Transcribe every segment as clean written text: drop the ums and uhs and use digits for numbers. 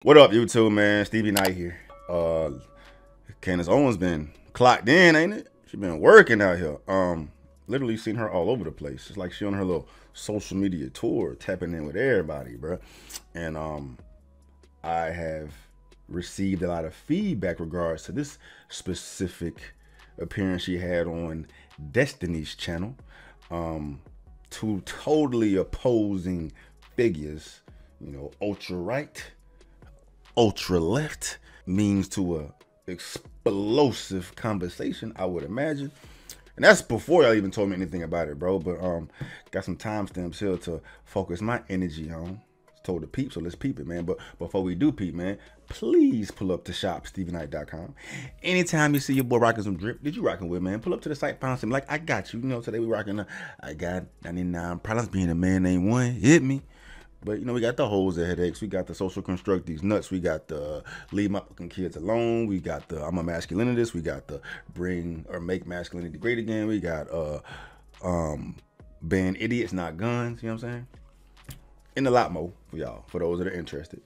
What up, YouTube, man? Stevie Knight here. Candace Owens been clocked in, ain't it? She been working out here. Literally seen her all over the place. It's like she on her little social media tour, tapping in with everybody, bro. And I have received a lot of feedback regards to this specific appearance she had on Destiny's channel. Two totally opposing figures, you know, ultra right, ultra left, means to a explosive conversation, I would imagine. And that's before y'all even told me anything about it, bro. But got some timestamps here to focus my energy on. Told to peep, so let's peep it, man. But before we do peep, man, please pull up to shop StevieKnight.com. Anytime you see your boy rocking some drip that you rocking with, man, pull up to the site, pound some, like, I got you. You know, today we rocking I got 99 problems being a man ain't one. Hit me. But, you know, we got the hoes, the headaches. We got the social construct these nuts. We got the leave my fucking kids alone. We got the I'm a masculinist. We got the bring or make masculinity great again. We got ban idiots, not guns. You know what I'm saying? And a lot more for y'all, for those that are interested.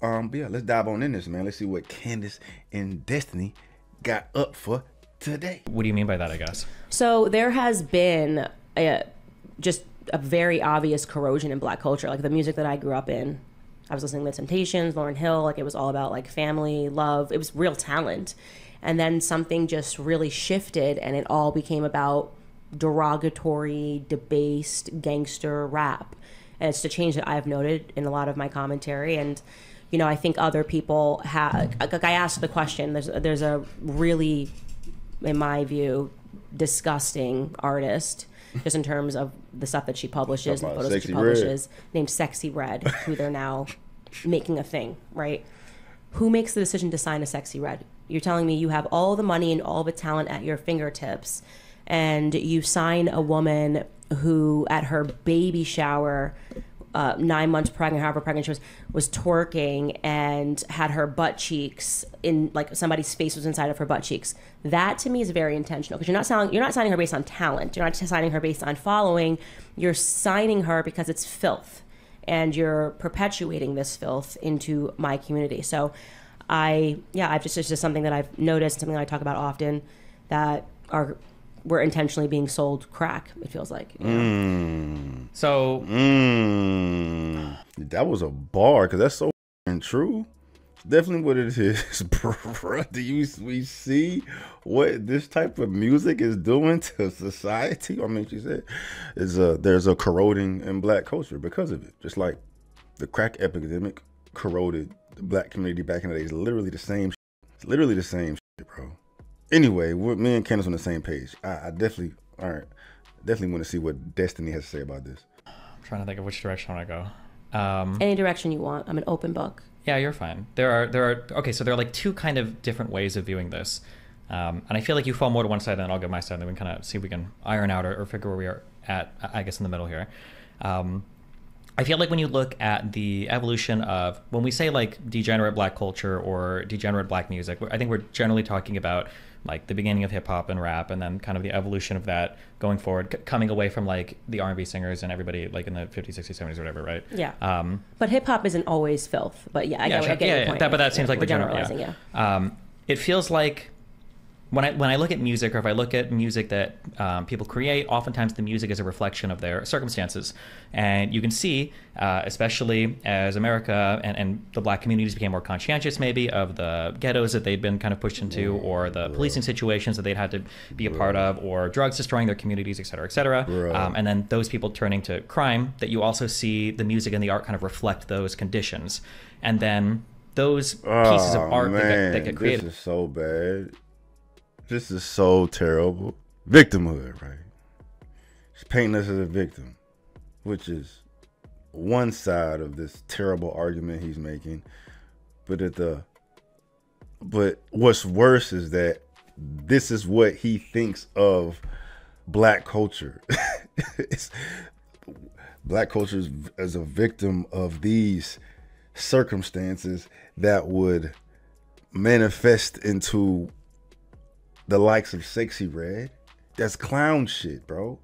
But yeah, let's dive on in this, man. Let's see what Candace and Destiny got up for today. What do you mean by that, I guess? So there has been just a very obvious corrosion in Black culture. Like the music that I grew up in, I was listening to Temptations, Lauryn Hill, like it was all about like family, love. It was real talent. And then something just really shifted and it all became about derogatory, debased, gangster rap. And it's the change that I've noted in a lot of my commentary. And, you know, I think other people have, like I asked the question, there's a really, in my view, disgusting artist, just in terms of the stuff that she publishes and the photos that she publishes, named Sexy Red, who they're now making a thing, right? Who makes the decision to sign a Sexy Red? You're telling me you have all the money and all the talent at your fingertips, and you sign a woman who at her baby shower, 9 months pregnant, however pregnant she was twerking and had her butt cheeks in, like somebody's face was inside of her butt cheeks. That to me is very intentional, because you're not signing her based on talent. You're not signing her based on following. You're signing her because it's filth, and you're perpetuating this filth into my community. So it's just something that I've noticed, something that I talk about often, that we're intentionally being sold crack, it feels like. You know? So that was a bar, because that's so true. It's definitely what it is, bro. We see what this type of music is doing to society? I mean, she said there's a corroding in Black culture because of it. Just like the crack epidemic corroded the Black community back in the day. It's literally the same shit. It's literally the same shit, bro. Anyway, me and Candace on the same page. I definitely want to see what Destiny has to say about this. I'm trying to think of which direction I want to go. Any direction you want. I'm an open book. Yeah, you're fine. There are like two kind of different ways of viewing this. And I feel like you fall more to one side, then I'll go my side, and then we can kind of see if we can iron out or figure where we are at, I guess, in the middle here. I feel like when you look at the evolution of, when we say like degenerate Black culture or degenerate Black music, I think we're generally talking about like the beginning of hip hop and rap, and then kind of the evolution of that going forward, coming away from like the R&B singers and everybody like in the 50s, 60s, 70s, whatever, right? Yeah. But hip hop isn't always filth. But yeah, I get your point. But that seems like we're the general. generalizing. Yeah. It feels like when I look at music, or if I look at music that people create, oftentimes the music is a reflection of their circumstances. And you can see, especially as America and the Black communities became more conscientious maybe of the ghettos that they'd been kind of pushed into, or the policing situations that they'd had to be a part of, or drugs destroying their communities, et cetera, et cetera. And then those people turning to crime, that you also see the music and the art kind of reflect those conditions. And then those pieces of art that get created. This is so bad. This is so terrible. Victimhood, right? She's painting us as a victim, which is one side of this terrible argument he's making. But what's worse is that this is what he thinks of Black culture. Black culture is as a victim of these circumstances that would manifest into the likes of Sexy Red. That's clown shit, bro.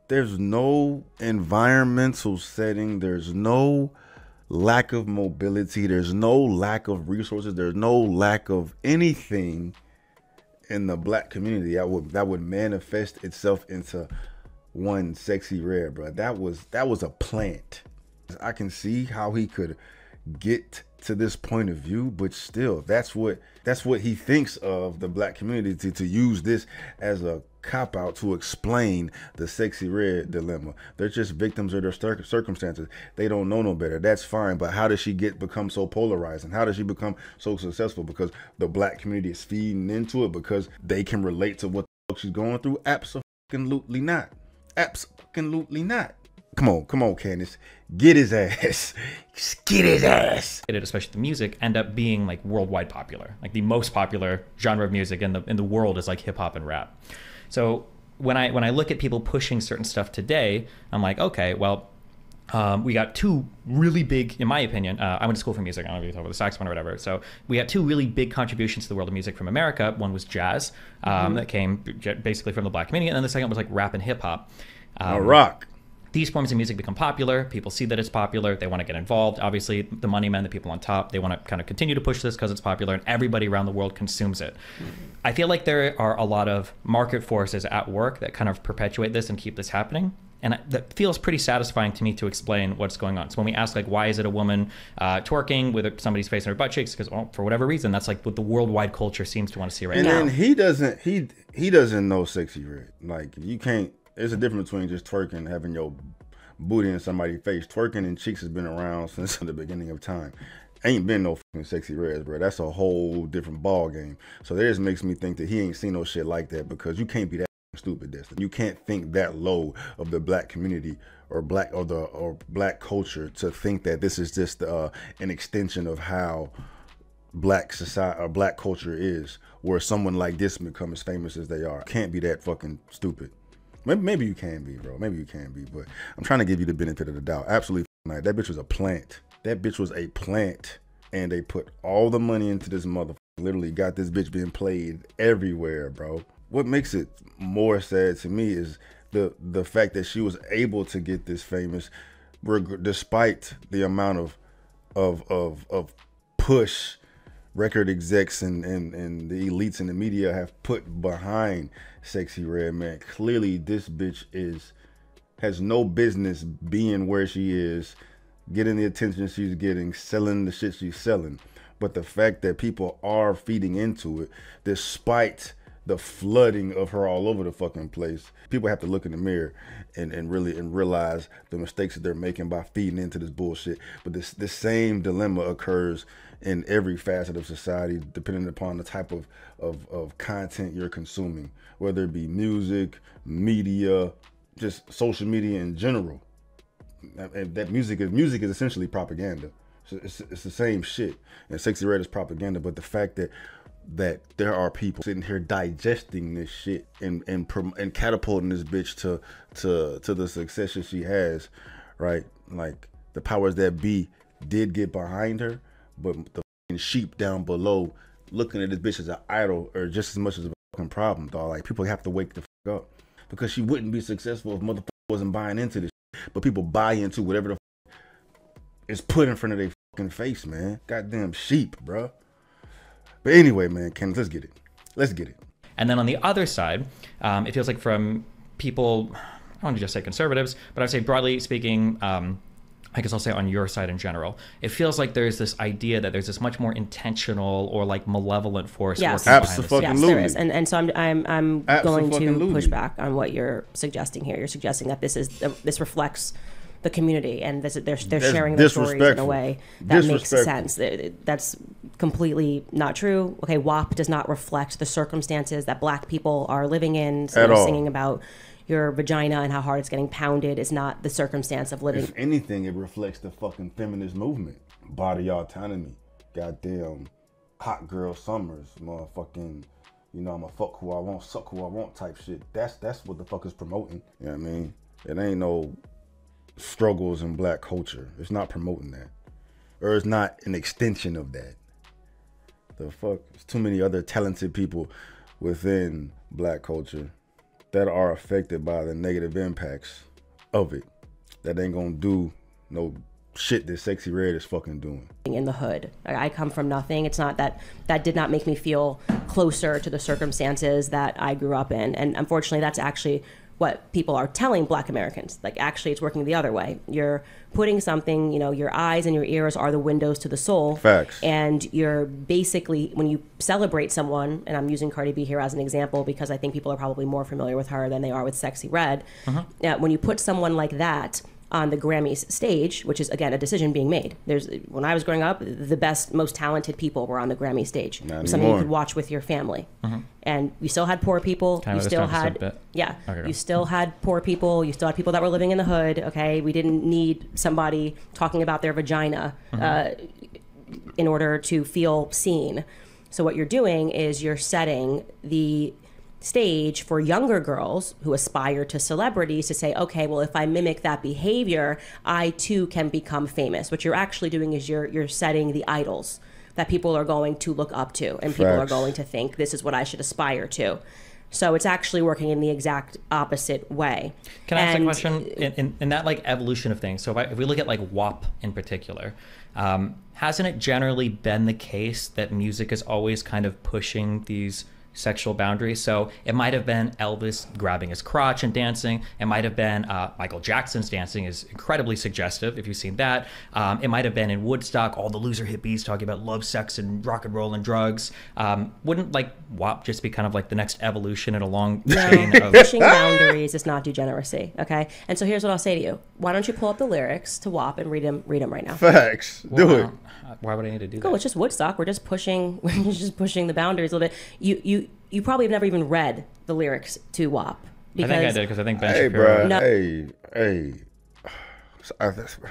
There's no environmental setting. There's no lack of mobility. There's no lack of resources. There's no lack of anything in the black community that would manifest itself into one Sexy Red, bro. That was a plant. I can see how he could get to this point of view, but still, that's what he thinks of the black community, to use this as a cop out to explain the Sexy Red dilemma. They're just victims of their circumstances. They don't know no better. That's fine, but how does she become so polarized, and how does she become so successful? Because the black community is feeding into it, because they can relate to what the fuck she's going through? Absolutely not. Absolutely not. Come on, Candace. Get his ass. Just get his ass. Especially the music end up being like worldwide popular. Like the most popular genre of music in the world is like hip hop and rap. So when I look at people pushing certain stuff today, I'm like, okay, well, we got two really big, in my opinion, I went to school for music. I don't know if you talk about the saxophone or whatever. So we got two really big contributions to the world of music from America. One was jazz, that came basically from the black community. And then the second was like rap and hip hop. Rock. These forms of music become popular. People see that it's popular. They want to get involved. Obviously, the money men, the people on top, they want to kind of continue to push this because it's popular, and everybody around the world consumes it. I feel like there are a lot of market forces at work that kind of perpetuate this and keep this happening. And that feels pretty satisfying to me to explain what's going on. So when we ask, like, why is it a woman twerking with somebody's face in her butt cheeks? Because, well, for whatever reason, that's like what the worldwide culture seems to want to see right now. And then he doesn't know Sexy Red. Like, you can't. There's a difference between just twerking and having your booty in somebody's face. Twerking and cheeks has been around since the beginning of time. Ain't been no fucking Sexy Reds, bro. That's a whole different ball game. So that just makes me think that he ain't seen no shit like that, because you can't be that stupid, Destiny. You can't think that low of the black community or black culture to think that this is just an extension of how black society or black culture is, where someone like this become as famous as they are. Can't be that fucking stupid. Maybe you can be, bro. Maybe you can be, but I'm trying to give you the benefit of the doubt. Absolutely not. That bitch was a plant. That bitch was a plant, and they put all the money into this motherfucker. Literally got this bitch being played everywhere, bro. What makes it more sad to me is the fact that she was able to get this famous, despite the amount of push record execs and the elites in the media have put behind Sexy Red, man. Clearly this bitch has no business being where she is, getting the attention she's getting, selling the shit she's selling. But the fact that people are feeding into it, despite the flooding of her all over the fucking place, people have to look in the mirror and realize the mistakes that they're making by feeding into this bullshit. But this same dilemma occurs in every facet of society, depending upon the type of content you're consuming, whether it be music, media, just social media in general. And that music is essentially propaganda. It's the same shit. And Sexy Red is propaganda, but the fact that there are people sitting here digesting this shit and catapulting this bitch to the success that she has, right? Like, the powers that be did get behind her, but the fucking sheep down below looking at this bitch as an idol or just as much as a fucking problem, dog. Like, people have to wake the fuck up, because she wouldn't be successful if motherfucker wasn't buying into this shit. But people buy into whatever the fuck is put in front of their fucking face, man. Goddamn sheep, bro. But anyway, man, Candace, let's get it. And then on the other side, it feels like from people, I don't want to just say conservatives, but I'd say broadly speaking, I guess I'll say on your side in general, it feels like there's this idea that there's this much more intentional or like malevolent force working behind this. Yes, there is. And so I'm going to push back on what you're suggesting here. You're suggesting that this reflects the community, and they're sharing their stories in a way that makes sense. That's completely not true. Okay, WAP does not reflect the circumstances that black people are living in. So At all. Singing about your vagina and how hard it's getting pounded is not the circumstance of living. If anything, it reflects the fucking feminist movement. Body autonomy. Goddamn hot girl summers. Motherfucking, I'ma fuck who I want, suck who I want type shit. That's what the fuck is promoting. You know what I mean? It ain't no struggles in black culture. It's not promoting that. Or it's not an extension of that. The fuck? There's too many other talented people within black culture that are affected by the negative impacts of it, that ain't gonna do no shit that Sexy Red is fucking doing. In the hood. I come from nothing. It's not that did not make me feel closer to the circumstances that I grew up in. And unfortunately, that's actually what people are telling Black Americans. Like, actually, it's working the other way. You're putting something, you know, your eyes and your ears are the windows to the soul. Facts. And you're basically, when you celebrate someone, and I'm using Cardi B here as an example because I think people are probably more familiar with her than they are with Sexy Red. When you put someone like that on the Grammys stage, which is, again, a decision being made. When I was growing up, the best, most talented people were on the Grammy stage. Something you could watch with your family. And you still had poor people. You still had, you still had poor people. You still had people that were living in the hood, okay? We didn't need somebody talking about their vagina in order to feel seen. So what you're doing is you're setting the stage for younger girls who aspire to celebrities to say, okay, well, if I mimic that behavior, I too can become famous. What you're actually doing is you're setting the idols that people are going to look up to, and people are going to think this is what I should aspire to. So it's actually working in the exact opposite way. Can I ask a question? In that like evolution of things, so if we look at like WAP in particular, hasn't it generally been the case that music is always kind of pushing these sexual boundaries? So it might have been Elvis grabbing his crotch and dancing. It might have been Michael Jackson's dancing is incredibly suggestive, if you've seen that. It might have been in Woodstock, all the loser hippies talking about love, sex, and rock and roll and drugs. Wouldn't like WAP just be kind of like the next evolution in a long chain of... Pushing boundaries is not degeneracy, okay? And so here's what I'll say to you. Why don't you pull up the lyrics to WAP and read them right now? Facts. Do it. Why would I need to do that? Go, it's just Woodstock. We're just pushing the boundaries a little bit. You probably have never even read the lyrics to WAP. I think I did, because I think Ben Hey, Shapiro... bro,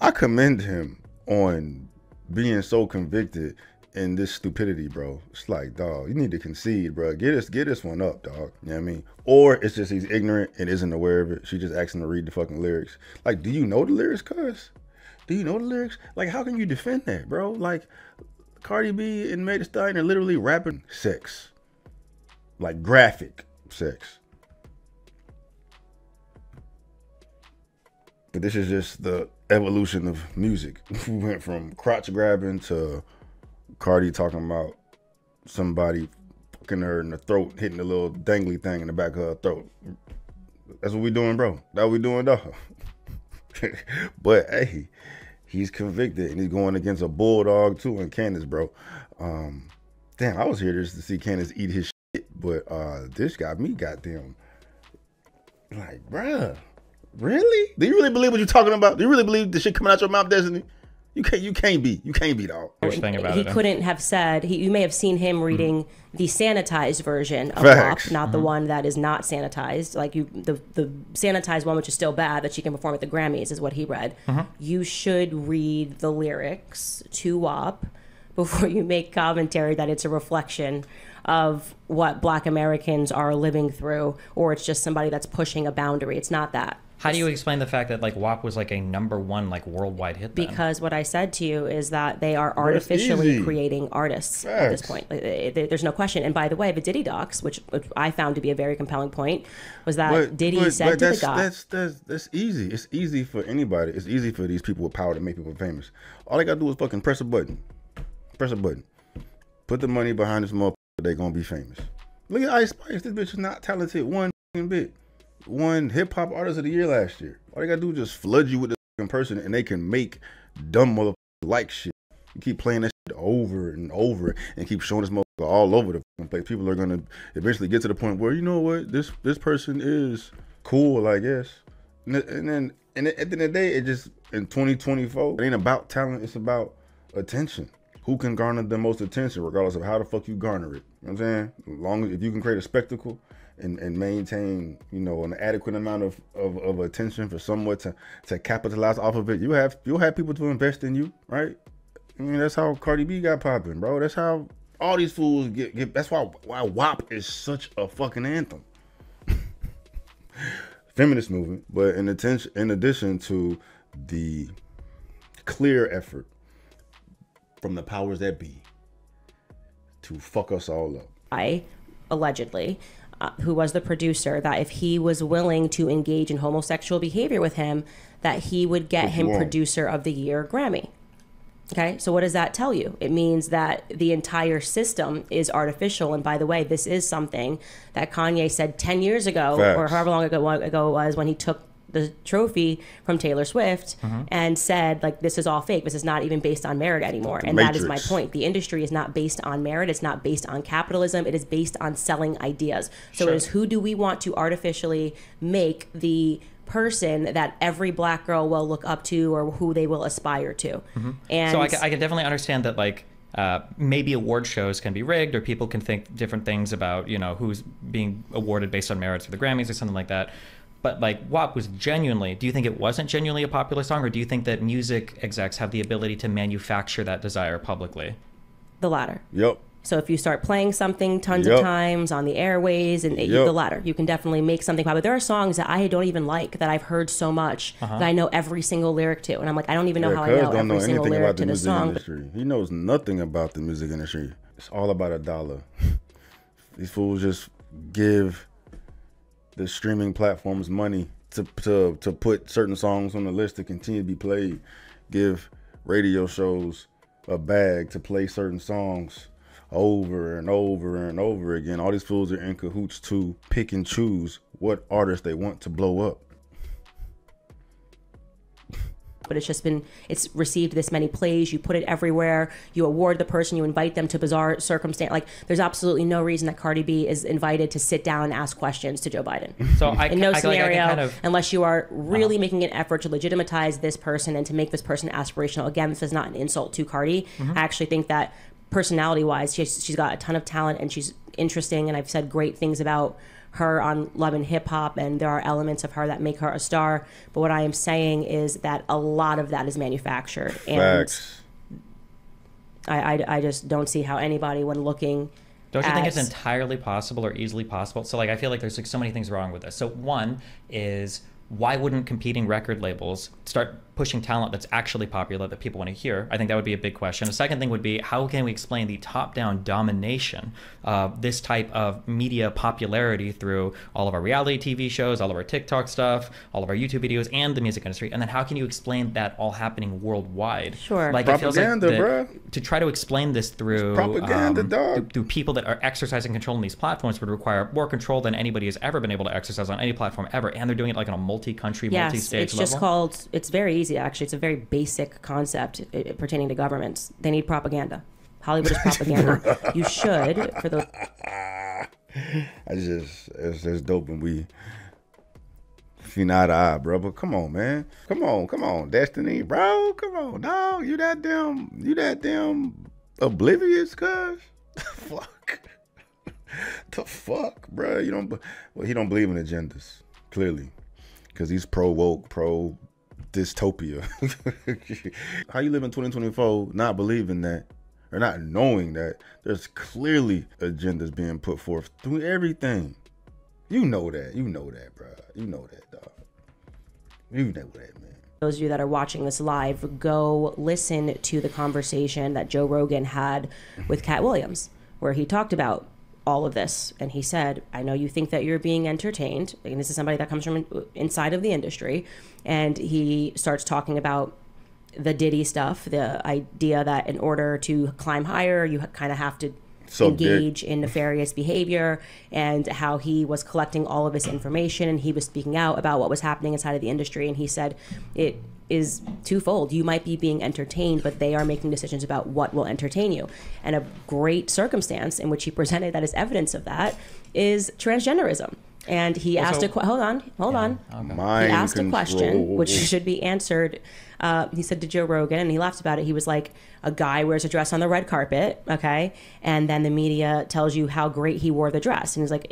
I commend him on being so convicted in this stupidity, bro. It's like, dog, you need to concede, bro. Get this one up, dog. You know what I mean? Or it's just he's ignorant and isn't aware of it. She just asks him to read the fucking lyrics. Like, do you know the lyrics, cuz? Do you know the lyrics? Like, how can you defend that, bro? Like, Cardi B and Megan Thee Stallion are literally rapping sex. Like, graphic sex. But this is just the evolution of music. We went from crotch grabbing to Cardi talking about somebody fucking her in the throat, hitting the little dangly thing in the back of her throat. That's what we doing, bro. That's what we doing, dog. But hey, he's convicted and he's going against a bulldog too, and Candace, bro. Damn, I was here just to see Candace eat his shit, but this got me goddamn like, bruh, really? Do you really believe what you're talking about? Do you really believe the shit coming out your mouth, Destiny? You can't be, dog. He couldn't have said, you may have seen him reading the sanitized version of Facts. WAP, not the one that is not sanitized. Like the sanitized one, which is still bad, that she can perform at the Grammys, is what he read. You should read the lyrics to WAP before you make commentary that it's a reflection of what Black Americans are living through, or it's just somebody that's pushing a boundary. It's not that. How do you explain the fact that like WAP was like a #1 like worldwide hit then? Because what I said to you is that they are artificially creating artists at this point. There's no question. And by the way, the Diddy docs, which I found to be a very compelling point, was that Diddy said to the guy... That's easy. It's easy for anybody. It's easy for these people with power to make people famous. All they gotta do is fucking press a button. Press a button. Put the money behind this motherfucker, they gonna be famous. Look at Ice Spice. This bitch is not talented one bit. Won hip hop artist of the year last year. All they gotta do is just flood you with this person and they can make dumb motherfuckers like shit. You keep playing that shit over and over and keep showing this motherfucker all over the place. People are gonna eventually get to the point where, you know what, this person is cool, I guess. And at the end of the day, it just, in 2024, it ain't about talent, it's about attention. Who can garner the most attention, regardless of how the fuck you garner it. You know what I'm saying? As long as if you can create a spectacle and maintain, you know, an adequate amount of attention for someone to capitalize off of it, you'll have people to invest in you, right? I mean, that's how Cardi B got popping, bro. That's how all these fools get that's why WAP is such a fucking anthem. Feminist movement, but in addition to the clear effort from the powers that be to fuck us all up. Allegedly who was the producer, that if he was willing to engage in homosexual behavior with him, that he would get him Producer of the Year Grammy. Okay, so what does that tell you? It means that the entire system is artificial. And by the way, this is something that Kanye said 10 years ago, or however long ago it was, when he took the trophy from Taylor Swift and said, like, this is all fake. This is not even based on merit anymore. And that is my point. The industry is not based on merit. It's not based on capitalism. It is based on selling ideas. So it is, who do we want to artificially make the person that every black girl will look up to, or who they will aspire to? And so I can definitely understand that, like, maybe award shows can be rigged, or people can think different things about, you know, who's being awarded based on merits for the Grammys or something like that. But like, WAP was genuinely, do you think it wasn't genuinely a popular song, or do you think that music execs have the ability to manufacture that desire publicly? The latter. Yep. So if you start playing something tons of times on the airways, and the latter, you can definitely make something popular. There are songs that I don't even like, that I've heard so much that I know every single lyric to, and I'm like, I don't even know how I know every single lyric to the song. Industry. He knows nothing about the music industry. It's all about a dollar. These fools just give the streaming platforms money to put certain songs on the list to continue to be played. Give radio shows a bag to play certain songs over and over and over again. All these fools are in cahoots to pick and choose what artists they want to blow up. But it's received this many plays. You put it everywhere. You award the person. You invite them to bizarre circumstance. Like, there's absolutely no reason that Cardi B is invited to sit down and ask questions to Joe Biden. So in no scenario, unless you are really making an effort to legitimize this person and to make this person aspirational. Again, this is not an insult to Cardi. I actually think that personality-wise, she's got a ton of talent, and she's interesting. And I've said great things about her on Love and Hip Hop, and there are elements of her that make her a star. But what I am saying is that a lot of that is manufactured. Facts. And I just don't see how anybody, when looking. Don't you think it's entirely possible or easily possible? So, like, I feel like there's like so many things wrong with this. So one is, why wouldn't competing record labels start pushing talent that's actually popular, that people want to hear? I think that would be a big question. The second thing would be, how can we explain the top-down domination of this type of media popularity through all of our reality TV shows, all of our TikTok stuff, all of our YouTube videos, and the music industry? And then how can you explain that all happening worldwide? Sure. Like, propaganda, it feels like bro. To try to explain this through propaganda, dog. Through people that are exercising control in these platforms would require more control than anybody has ever been able to exercise on any platform ever. And they're doing it like on a multi-country, multi-stage level. It's just called, it's very easy, actually. It's a very basic concept pertaining to governments. They need propaganda. Hollywood is propaganda. You should, for the... It's just dope when we see eye to eye, bro. But come on, man. Come on, Destiny, bro. Come on, dog. You that damn oblivious, cuz? Fuck. The fuck, bro. He don't believe in agendas, clearly. Because he's pro-woke, pro-dystopia. How you live in 2024 not believing that, or not knowing that there's clearly agendas being put forth through everything? You know that, bro. You know that, dog. You know that, man. Those of you that are watching this live, go listen to the conversation that Joe Rogan had with Cat Williams, where he talked about all of this. And he said, I know you think that you're being entertained. And this is somebody that comes from inside of the industry. And he starts talking about the Diddy stuff, the idea that in order to climb higher, you kind of have to engage in nefarious behavior, and how he was collecting all of this information, and he was speaking out about what was happening inside of the industry. And he said it is twofold. You might be being entertained, but they are making decisions about what will entertain you. And a great circumstance in which he presented that as evidence of that is transgenderism. And he asked hold on. He asked a question which should be answered. He said to Joe Rogan, and he laughed about it. He was like, a guy wears a dress on the red carpet, okay? And then the media tells you how great he wore the dress. And he's like,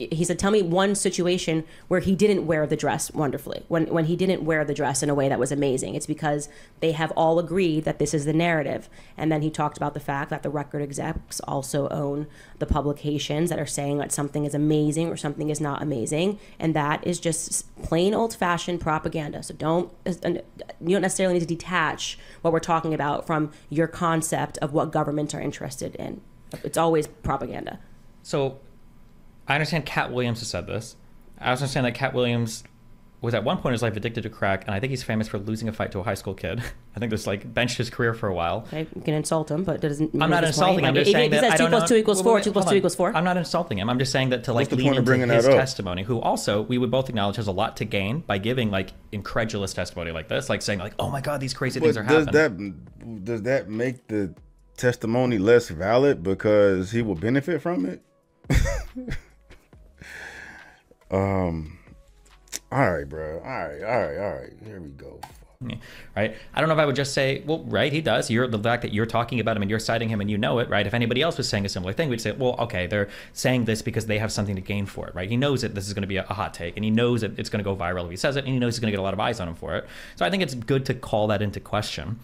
he said, tell me one situation where he didn't wear the dress wonderfully, when he didn't wear the dress in a way that was amazing. It's because they have all agreed that this is the narrative. And then he talked about the fact that the record execs also own the publications that are saying that something is amazing or something is not amazing. And that is just plain old-fashioned propaganda. So you don't necessarily need to detach what we're talking about from your concept of what governments are interested in. It's always propaganda. So I understand Cat Williams has said this. I also understand that Cat Williams was at one point in his life addicted to crack, and I think he's famous for losing a fight to a high school kid. I think this like benched his career for a while. Okay, you can insult him, but that doesn't. I'm not insulting him. I'm just saying that I don't know. 2 + 2 = 4. 2 + 2 = 4. I'm not insulting him. I'm just saying that to like lean into his testimony, who also we would both acknowledge has a lot to gain by giving like incredulous testimony like this, like saying like, oh my God, these crazy things are happening. Does that make the testimony less valid because he will benefit from it? All right, bro. All right. Here we go. Yeah. Right. I don't know if I would just say, well, right, he does. The fact that you're talking about him and you're citing him and you know it, right? If anybody else was saying a similar thing, we'd say, well, okay, they're saying this because they have something to gain for it, right? He knows that this is going to be a hot take, and he knows that it's going to go viral if he says it, and he knows he's going to get a lot of eyes on him for it. So I think it's good to call that into question.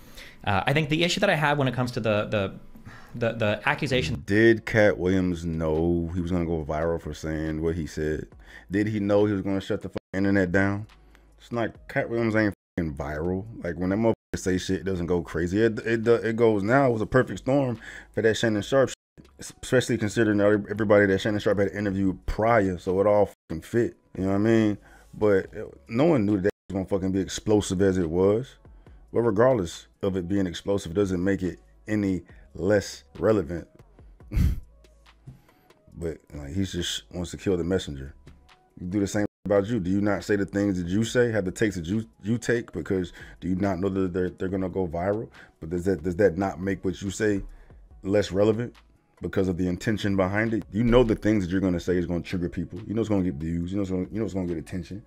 I think the issue that I have when it comes to the accusation. Did Cat Williams know he was going to go viral for saying what he said? Did he know he was going to shut the internet down? It's not, Cat Williams ain't viral. Like when that motherfucker say shit, it doesn't go crazy. It goes now. It was a perfect storm for that Shannon Sharp shit, especially considering everybody that Shannon Sharp had interviewed prior, so it all fucking fit. You know what I mean? But no one knew that it was gonna fucking be explosive as it was. But regardless of it being explosive, it doesn't make it any less relevant. But like, he just wants to kill the messenger. You do the same about you. Do you not say the things that you say, have the takes that you take, because do you not know that they're gonna go viral? But does that not make what you say less relevant because of the intention behind it? You know the things that you're gonna say is gonna trigger people. You know it's gonna get views. You know it's gonna get attention,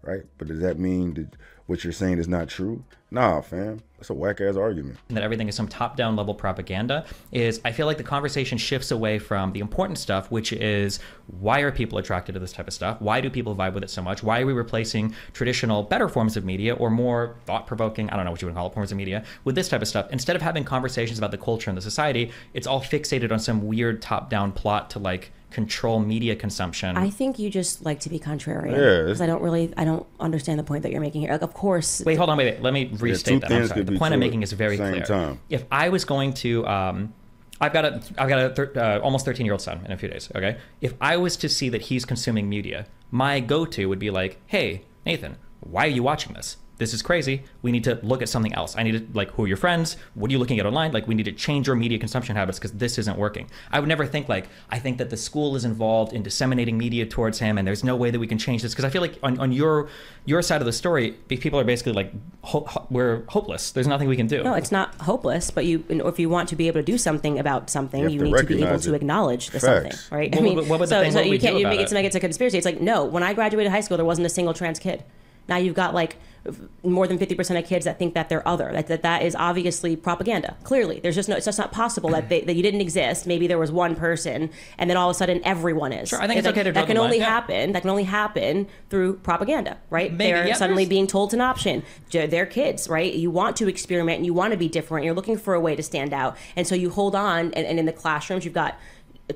right? But does that mean that what you're saying is not true? Nah, fam. That's a whack ass argument. That everything is some top-down level propaganda is, I feel like the conversation shifts away from the important stuff, which is why are people attracted to this type of stuff? Why do people vibe with it so much? Why are we replacing traditional, better forms of media or more thought-provoking, I don't know what you would call it, forms of media with this type of stuff? Instead of having conversations about the culture and the society, it's all fixated on some weird top-down plot to like control media consumption. I think you just like to be contrarian. Yeah. Because I don't understand the point that you're making here. Like, of course. Wait, hold on, wait. Let me restate that. I'm sorry. The point I'm making is very clear. Time. If I was going to, I've got a almost 13-year-old son in a few days. Okay. If I was to see that he's consuming media, my go-to would be like, hey, Nathan, why are you watching this? This is crazy. We need to look at something else. I need to, like, who are your friends? What are you looking at online? Like, we need to change your media consumption habits because this isn't working. I would never think, like, I think that the school is involved in disseminating media towards him and there's no way that we can change this. Because I feel like on your side of the story, people are basically like, we're hopeless. There's nothing we can do. No, it's not hopeless, but if you want to be able to do something about something, you need to be able to acknowledge the something, right? Well, I mean, what so you can't make it it's a conspiracy. It's like, no, when I graduated high school, there wasn't a single trans kid. Now you've got like more than 50% of kids that think that they're other. That is obviously propaganda. Clearly, it's just not possible that you didn't exist. Maybe there was one person, and then all of a sudden everyone is. Sure, I think it's okay to that can only happen. That can only happen through propaganda, right? Maybe, they're suddenly being told it's an option. They're kids, right? You want to experiment and you want to be different. You're looking for a way to stand out, and so you hold on. And in the classrooms, you've got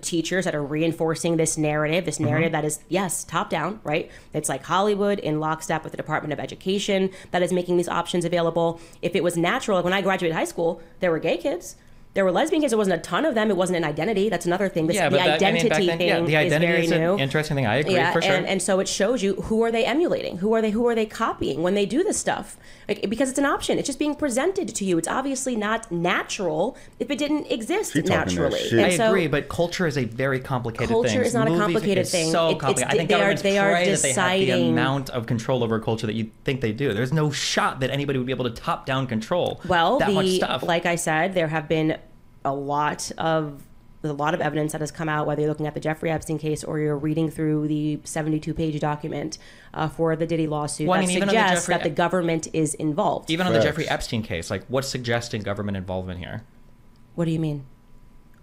teachers that are reinforcing this narrative that is, yes, top down, right? It's like Hollywood in lockstep with the Department of Education that is making these options available. If it was natural, like when I graduated high school, there were gay kids. There were lesbian kids. There wasn't a ton of them. It wasn't an identity. That's another thing. The identity thing the identity is very new. An interesting thing. I agree for sure. And so it shows you who are they emulating? Who are they copying when they do this stuff? Like, because it's an option. It's just being presented to you. It's obviously not natural if it didn't exist naturally. I agree, but culture is a very complicated thing. Culture is not a complicated thing. It's so complicated. I think governments pray that they have the amount of control over culture that you think they do. There's no shot that anybody would be able to top down control that much stuff. Like I said, there have been a lot of evidence that has come out, whether you're looking at the Jeffrey Epstein case or you're reading through the 72-page document for the Diddy lawsuit that suggests that the government is involved. Even on the Jeffrey Epstein case, like, what's suggesting government involvement here? What do you mean?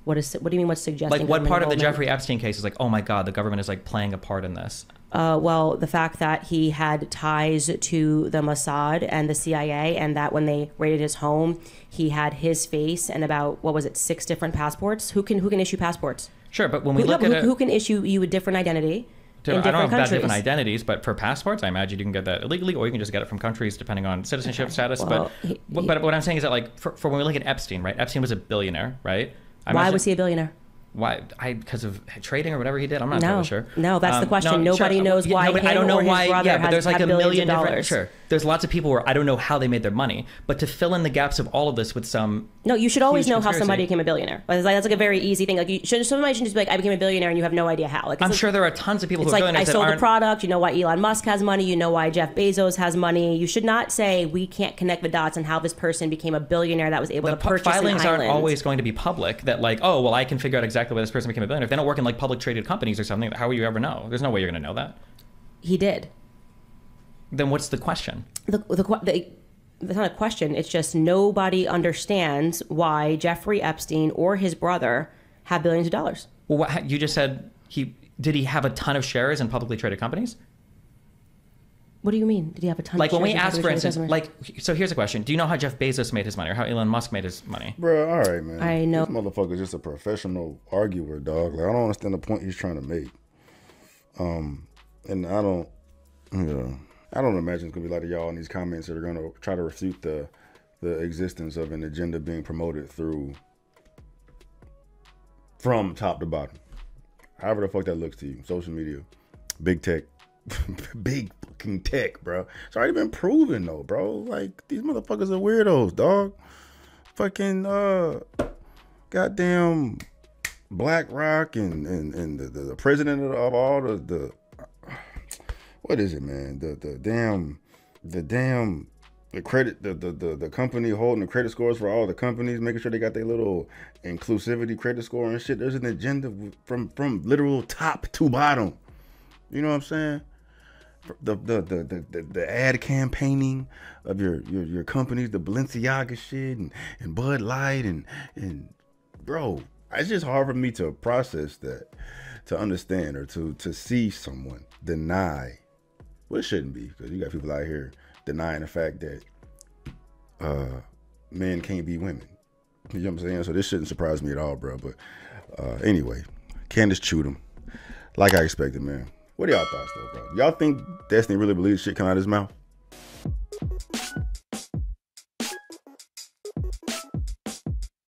What do you mean what's suggesting? Like, what part of the Jeffrey Epstein case is like, oh my God, the government is like playing a part in this? Well, the fact that he had ties to the Mossad and the CIA, and that when they raided his home, he had his face and about, 6 different passports? Who can issue passports? Sure, but when we look at who can issue you a different identity? I don't know about different identities, but for passports, I imagine you can get that illegally, or you can just get it from countries depending on citizenship status. Well, but what I'm saying is that, like, for when we look at Epstein, right? Epstein was a billionaire, right? Why was he a billionaire? Why? Because of trading or whatever he did? I'm not totally sure. No, that's the question. Nobody knows why I don't know why. Yeah, but there's like a million different. Sure. There's lots of people where I don't know how they made their money, but to fill in the gaps of all of this with some. No, you should always know how somebody became a billionaire. That's like a very easy thing. Like somebody shouldn't just be like, I became a billionaire, and you have no idea how. Like I'm sure there are tons of people who are like, billionaires. I sold the product. You know why Elon Musk has money. You know why Jeff Bezos has money. You should not say we can't connect the dots on how this person became a billionaire that was able to purchase an island. Filings aren't always going to be public. That like, oh well, I can figure out exactly why this person became a billionaire. If they don't work in like public traded companies or something, how will you ever know? There's no way you're going to know that. He did. Then what's the question? It's not a question. It's just nobody understands why Jeffrey Epstein or his brother have billions of dollars. Well, you just said did he have a ton of shares in publicly traded companies? What do you mean? Did he have a ton of shares? Like when we ask, for instance, like, so here's a question. Do you know how Jeff Bezos made his money or how Elon Musk made his money? Bro, all right, man. I know. This motherfucker's just a professional arguer, dog. Like, I don't understand the point he's trying to make. And I don't imagine it's going to be a lot of y'all in these comments that are going to try to refute the existence of an agenda being promoted from top to bottom. However the fuck that looks to you. Social media, big tech, big fucking tech, bro. It's already been proven though, bro. Like, these motherfuckers are weirdos, dog. Fucking goddamn BlackRock and the president of all the what is it, man? The credit, the company holding the credit scores for all the companies, making sure they got their little inclusivity credit score and shit. There's an agenda from literal top to bottom. You know what I'm saying? The ad campaigning of your companies, the Balenciaga shit and Bud Light and bro, it's just hard for me to process that, to understand or to see someone deny. Well, it shouldn't be, because you got people out here denying the fact that men can't be women. You know what I'm saying? So this shouldn't surprise me at all, bro. But anyway, Candace chewed him like I expected, man. What are y'all thoughts though, bro? Y'all think Destiny really believes shit come out of his mouth?